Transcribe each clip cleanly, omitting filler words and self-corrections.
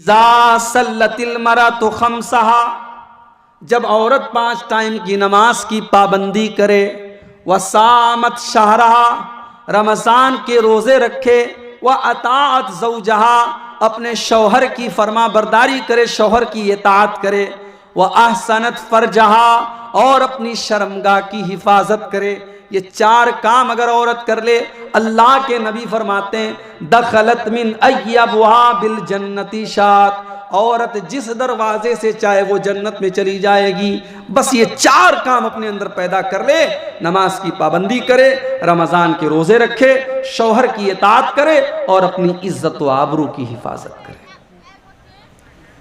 इज़ा सल्लतिल मरअतु खम्सहा, जब औरत 5 टाइम की नमाज की पाबंदी करे, वसामत शहरहा, रमज़ान के रोज़े रखे, व अताअत ज़ौजहा, अपने शौहर की फरमा बरदारी करे, शौहर की इताअत करे, व अहसनत फरजहा, और अपनी शर्मगाह की हिफाजत करे। ये 4 काम अगर औरत कर ले, अल्लाह के नबी फरमाते हैं दखलत मिन अय्यबवाबिल जन्नती शात, औरत जिस दरवाजे से चाहे वो जन्नत में चली जाएगी। बस ये 4 काम अपने अंदर पैदा कर ले, नमाज की पाबंदी करे, रमज़ान के रोज़े रखे, शौहर की इताअत करे और अपनी इज्जत व आबरू की हिफाजत करे।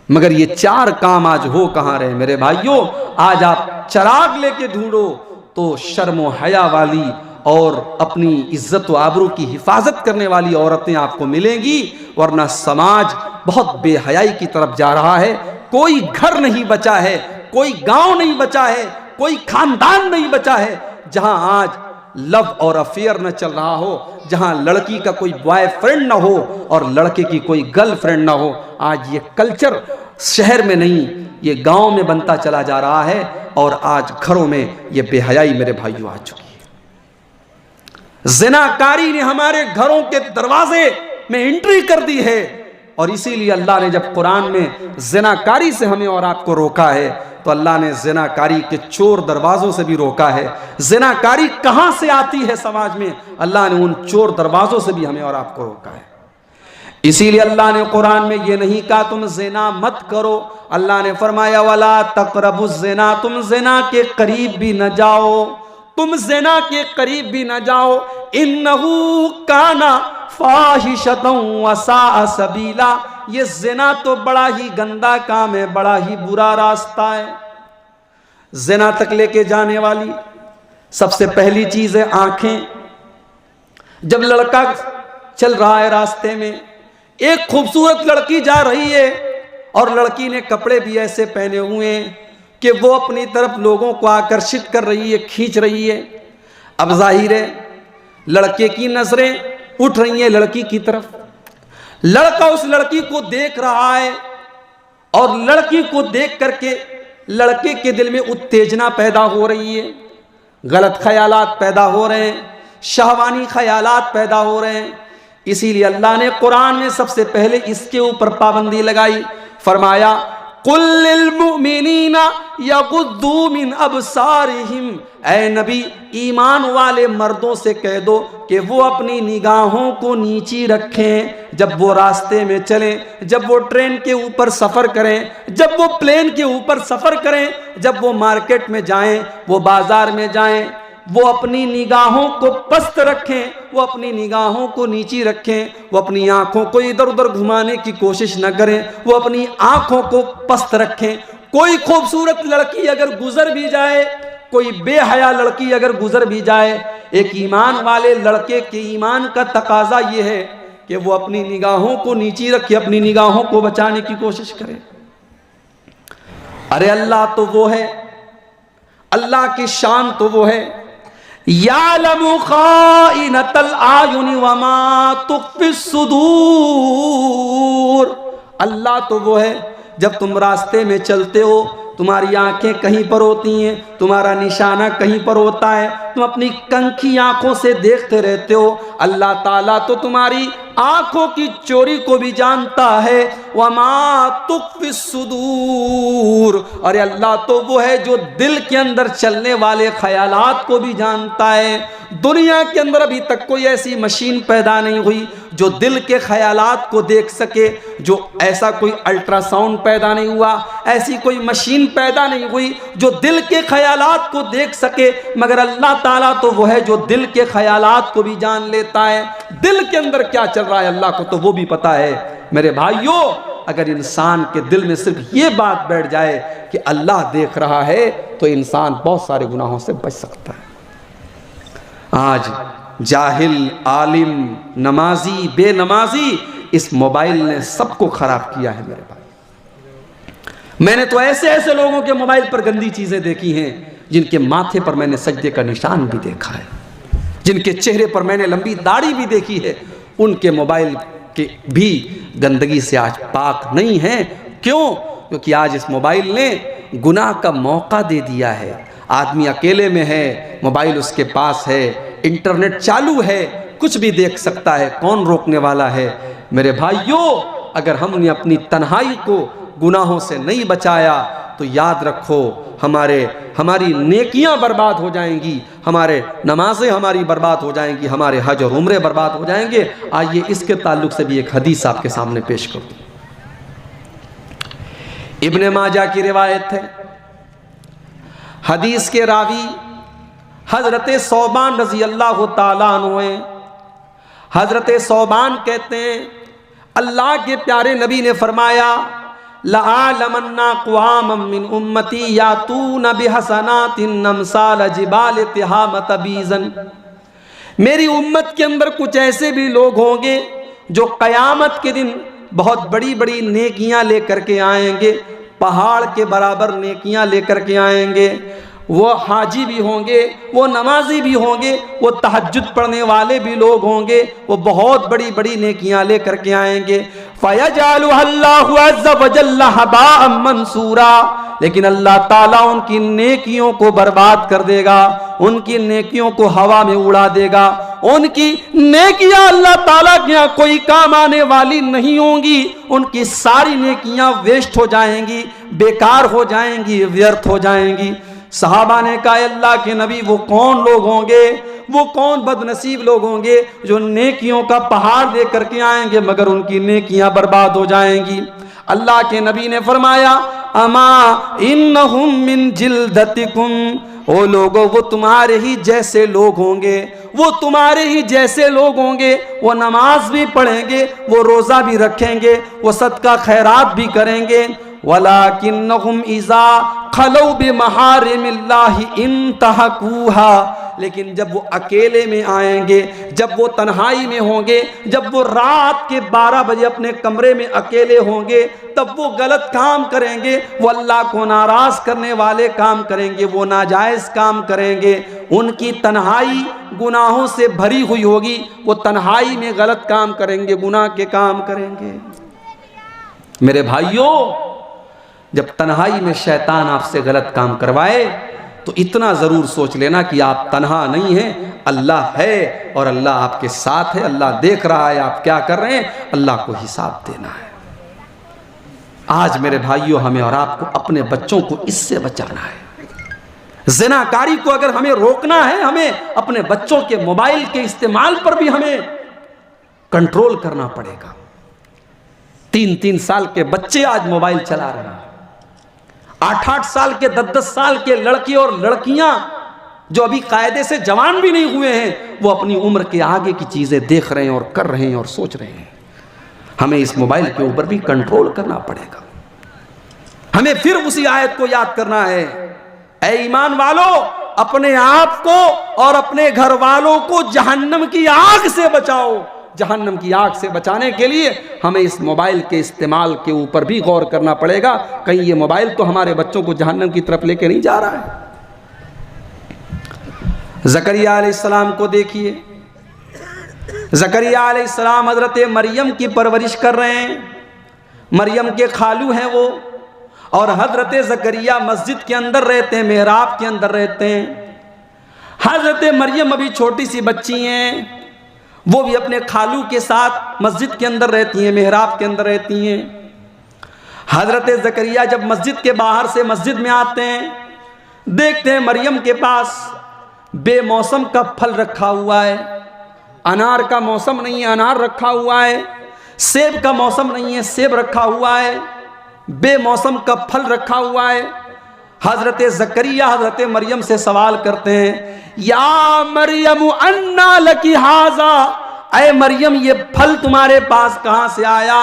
मगर ये 4 काम आज हो कहाँ रहे मेरे भाइयों। आज आप चिराग लेके ढूंढो तो शर्म व हया वाली और अपनी इज्जत व आबरू की हिफाजत करने वाली औरतें आपको मिलेंगी, वरना समाज बहुत बेहयाई की तरफ जा रहा है। कोई घर नहीं बचा है, कोई गांव नहीं बचा है, कोई खानदान नहीं बचा है जहां आज लव और अफेयर न चल रहा हो, जहां लड़की का कोई बॉयफ्रेंड ना हो और लड़के की कोई गर्लफ्रेंड ना हो। आज ये कल्चर शहर में नहीं, ये गांव में बनता चला जा रहा है और आज घरों में ये बेहयाई मेरे भाइयों आ चुकी है। ज़िनाकारी ने हमारे घरों के दरवाजे में एंट्री कर दी है और इसीलिए अल्लाह ने जब कुरान में ज़िनाकारी से हमें और आपको रोका है तो अल्लाह ने ज़िनाकारी के चोर दरवाज़ों से भी रोका है। ज़िनाकारी कहाँ से आती है समाज में, अल्लाह ने उन चोर दरवाज़ों से भी हमें और आपको रोका है। इसीलिए अल्लाह ने कुरान में ये नहीं कहा तुम ज़िना मत करो, अल्लाह ने फरमाया वला तक़रबुज़ ज़िना, तुम ज़िना के करीब भी न जाओ, तुम ज़िना के करीब भी न जाओ। इन्नहु काना फाहिशतन व साअ सबीला, ये ज़िना तो बड़ा ही गंदा काम है, बड़ा ही बुरा रास्ता है। ज़िना तक लेके जाने वाली सबसे पहली चीज़ है आंखें। जब लड़का चल रहा है रास्ते में, एक खूबसूरत लड़की जा रही है और लड़की ने कपड़े भी ऐसे पहने हुए हैं कि वो अपनी तरफ लोगों को आकर्षित कर रही है, खींच रही है। अब जाहिर है लड़के की नजरें उठ रही हैं लड़की की तरफ, लड़का उस लड़की को देख रहा है और लड़की को देख करके लड़के के दिल में उत्तेजना पैदा हो रही है, गलत ख्यालात पैदा हो रहे हैं, शहवानी ख्यालात पैदा हो रहे हैं। इसीलिए अल्लाह ने कुरान में सबसे पहले इसके ऊपर पाबंदी लगाई, फरमाया कुल लिल मुमिनीना यगुद्दू मिन अबसारिहिम, ऐ नबी ईमान वाले मर्दों से कह दो कि वो अपनी निगाहों को नीची रखें जब वो रास्ते में चलें, जब वो ट्रेन के ऊपर सफ़र करें, जब वो प्लेन के ऊपर सफ़र करें, जब वो मार्केट में जाएं, वो बाजार में जाएं, वो अपनी निगाहों को पस्त रखें, वो अपनी निगाहों को नीची रखें, वो अपनी आंखों को इधर उधर घुमाने की कोशिश न करें, वो अपनी आंखों को पस्त रखें। कोई खूबसूरत लड़की अगर गुजर भी जाए, कोई बेहया लड़की अगर गुजर भी जाए, एक ईमान वाले लड़के के ईमान का तकाजा ये है कि वो अपनी निगाहों को नीची रखे, अपनी निगाहों को बचाने की कोशिश करे। अरे अल्लाह तो वो है, अल्लाह की शान तो वो है, यालमु खाइनतल आयुनि वमा तुख्फिस सुदूर। अल्लाह तो वो है, जब तुम रास्ते में चलते हो तुम्हारी आंखें कहीं पर होती हैं, तुम्हारा निशाना कहीं पर होता है, तुम अपनी कंखी आंखों से देखते रहते हो। अल्लाह ताला तो तुम्हारी आंखों की चोरी को भी जानता है, वमा तुख्फिस सुदूर। और अल्लाह तो वो है जो दिल के अंदर चलने वाले ख्यालात को भी जानता है। दुनिया के अंदर अभी तक कोई ऐसी मशीन पैदा नहीं हुई जो दिल के ख्यालात को देख सके, जो ऐसा कोई अल्ट्रासाउंड पैदा नहीं हुआ, ऐसी कोई मशीन पैदा नहीं हुई जो दिल के ख्यालात को देख सके। मगर अल्लाह ताला तो वो है जो दिल के ख्यालात को भी जान लेता है। दिल के अंदर क्या चल रहा है अल्लाह को तो वो भी पता है। मेरे भाइयों, अगर इंसान के दिल में सिर्फ ये बात बैठ जाए कि अल्लाह देख रहा है तो इंसान बहुत सारे गुनाहों से बच सकता है। आज जाहिल, आलिम, नमाजी, बेनमाजी, इस मोबाइल ने सबको खराब किया है मेरे भाई। मैंने तो ऐसे ऐसे लोगों के मोबाइल पर गंदी चीजें देखी हैं जिनके माथे पर मैंने सजदे का निशान भी देखा है, जिनके चेहरे पर मैंने लंबी दाढ़ी भी देखी है। उनके मोबाइल कि भी गंदगी से आज पाक नहीं है। क्यों? क्योंकि आज इस मोबाइल ने गुनाह का मौका दे दिया है। आदमी अकेले में है, मोबाइल उसके पास है, इंटरनेट चालू है, कुछ भी देख सकता है, कौन रोकने वाला है? मेरे भाइयों, अगर हमने अपनी तन्हाई को गुनाहों से नहीं बचाया तो याद रखो हमारी नेकियां बर्बाद हो जाएंगी, हमारे नमाजें हमारी बर्बाद हो जाएंगी, हमारे हज और उम्रे बर्बाद हो जाएंगे। आइए इसके ताल्लुक से भी एक हदीस आपके सामने पेश करूं। इब्ने माजा की रिवायत है, हदीस के रावी हजरत सौबान रजी अल्लाह ताला अन्हु हैं। हजरत सौबान कहते हैं अल्लाह के प्यारे नबी ने फरमाया लअलमन्ना क़वामम मिन उम्मती यातून बिहसनातिन अमसाल जिबाल तिहामत बीज़न। मेरी उम्मत के अंदर कुछ ऐसे भी लोग होंगे जो क़यामत के दिन बहुत बड़ी बड़ी नेकियां लेकर के आएंगे, पहाड़ के बराबर नेकियां लेकर के आएंगे। वो हाजी भी होंगे, वो नमाजी भी होंगे, वो तहज्जुद पढ़ने वाले भी लोग होंगे, वो बहुत बड़ी बड़ी नेकियां लेकर के आएंगे। फयजअलुहल्लाहु अज़्ज़ व जल्ल हबाअम मंसूरा, लेकिन अल्लाह ताला उनकी नेकियों को बर्बाद कर देगा, उनकी नेकियों को हवा में उड़ा देगा। उनकी नेकियां अल्लाह ताला के यहाँ कोई काम आने वाली नहीं होंगी, उनकी सारी नेकियां वेस्ट हो जाएंगी, बेकार हो जाएंगी, व्यर्थ हो जाएंगी। सहाबा ने कहा अल्लाह के नबी वो कौन लोग होंगे, वो कौन बदनसीब लोग होंगे जो नेकियों का पहाड़ दे करके आएंगे मगर उनकी नेकियां बर्बाद हो जाएंगी। अल्लाह के नबी ने फरमाया अमा इन्नहुम मिन जिल्दतिकुम, ओ लोगों वो तुम्हारे ही जैसे लोग होंगे, वो तुम्हारे ही जैसे लोग होंगे, वो नमाज भी पढ़ेंगे, वो रोज़ा भी रखेंगे, वो सदका खैरात भी करेंगे। वलाकिन्नहुम इज़ा खलौ बिमहारिमिल्लाहि इंतहकूहा, लेकिन जब वो अकेले में आएंगे, जब वो तन्हाई में होंगे, जब वो रात के 12 बजे अपने कमरे में अकेले होंगे, तब वो गलत काम करेंगे, वो अल्लाह को नाराज करने वाले काम करेंगे, वो नाजायज काम करेंगे। उनकी तन्हाई गुनाहों से भरी हुई होगी, वो तन्हाई में गलत काम करेंगे, गुनाह के काम करेंगे। मेरे भाइयों, जब तन्हाई में शैतान आपसे गलत काम करवाए तो इतना ज़रूर सोच लेना कि आप तन्हा नहीं हैं, अल्लाह है और अल्लाह आपके साथ है, अल्लाह देख रहा है आप क्या कर रहे हैं, अल्लाह को हिसाब देना है। आज मेरे भाइयों, हमें और आपको अपने बच्चों को इससे बचाना है। ज़िनाकारी को अगर हमें रोकना है, हमें अपने बच्चों के मोबाइल के इस्तेमाल पर भी हमें कंट्रोल करना पड़ेगा। 3-3 साल के बच्चे आज मोबाइल चला रहे हैं, 8-8 साल के 10-10 साल के लड़के और लड़कियां जो अभी कायदे से जवान भी नहीं हुए हैं, वो अपनी उम्र के आगे की चीजें देख रहे हैं और कर रहे हैं और सोच रहे हैं। हमें इस मोबाइल के ऊपर भी कंट्रोल करना पड़ेगा। हमें फिर उसी आयत को याद करना है, ऐ ईमान वालों, अपने आप को और अपने घर वालों को जहन्नम की आग से बचाओ। जहन्नम की आग से बचाने के लिए हमें इस मोबाइल के इस्तेमाल के ऊपर भी गौर करना पड़ेगा। कहीं ये मोबाइल तो हमारे बच्चों को जहन्नम की तरफ लेके नहीं जा रहा है। ज़करिया अलैहिस्सलाम को देखिए, ज़करिया अलैहिस्सलाम हज़रत मरियम की परवरिश कर रहे हैं। मरियम के खालू हैं वो, और हज़रत ज़करिया मस्जिद के अंदर रहते हैं, मेहराब के अंदर रहते हैं। हज़रत मरियम अभी छोटी सी बच्ची हैं, वो भी अपने खालू के साथ मस्जिद के अंदर रहती हैं, मेहराब के अंदर रहती हैं। हज़रत ज़करिया जब मस्जिद के बाहर से मस्जिद में आते हैं, देखते हैं मरियम के पास बेमौसम का फल रखा हुआ है। अनार का मौसम नहीं है, अनार रखा हुआ है। सेब का मौसम नहीं है, सेब रखा हुआ है। बेमौसम का फल रखा हुआ है। हज़रत ज़करिया हज़रत मरियम से सवाल करते हैं, या मरियम अन्ना लकी हाज़ा, ऐ मरियम ये फल तुम्हारे पास कहाँ से आया?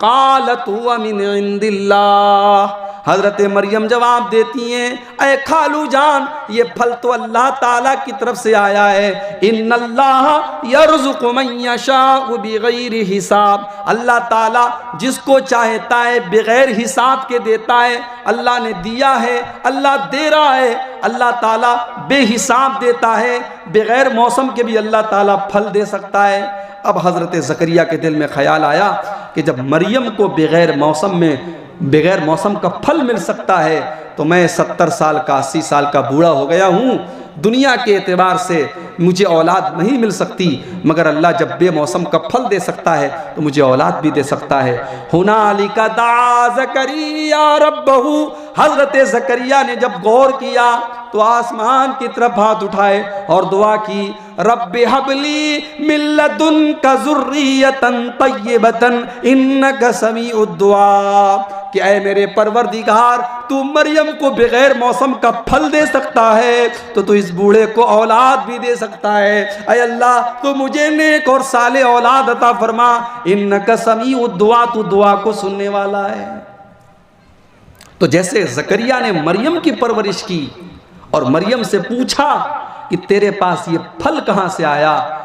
क़ालत हुवा मिन इंदिल्लाह, हजरत मरियम जवाब देती हैं, ऐ खालू जान, ये फल तो अल्लाह ताला की तरफ से आया है। इन्नल्लाह यर्ज़ुक़ु मन यशाअ बिग़ैरि हिसाब, अल्लाह ताला जिसको चाहता है बगैर हिसाब के देता है। अल्लाह ने दिया है, अल्लाह दे रहा है, अल्लाह ताला बेहिसाब देता है, बगैर मौसम के भी अल्लाह ताला फल दे सकता है। अब हज़रत ज़करिया के दिल में ख़याल आया कि जब मरियम को बगैर मौसम का फल मिल सकता है, तो मैं 70 साल का 80 साल का बूढ़ा हो गया हूँ, दुनिया के एतबार से मुझे औलाद नहीं मिल सकती, मगर अल्लाह जब बेमौसम का फल दे सकता है तो मुझे औलाद भी दे सकता है। हुनालिका दा ज़करिया रब्बहू, हज़रत ज़करिया ने जब गौर किया तो आसमान की तरफ हाथ उठाए और दुआ की, रब्बि हबली मिन लदुनका ज़ुर्रियतन तय्यबतन इन्नका समीउद दुआ, कि ऐ मेरे परवरदिगार, तू मरियम को बगैर मौसम का फल दे सकता है तो तू इस बूढ़े को औलाद भी दे सकता है। ऐ अल्लाह, तू मुझे नेक और साले औलाद अता फरमा, इन्नका समीउद दुआ, तू दुआ को सुनने वाला है। तो जैसे ज़करिया ने मरियम की परवरिश की और मरियम से पूछा कि तेरे पास ये फल कहाँ से आया,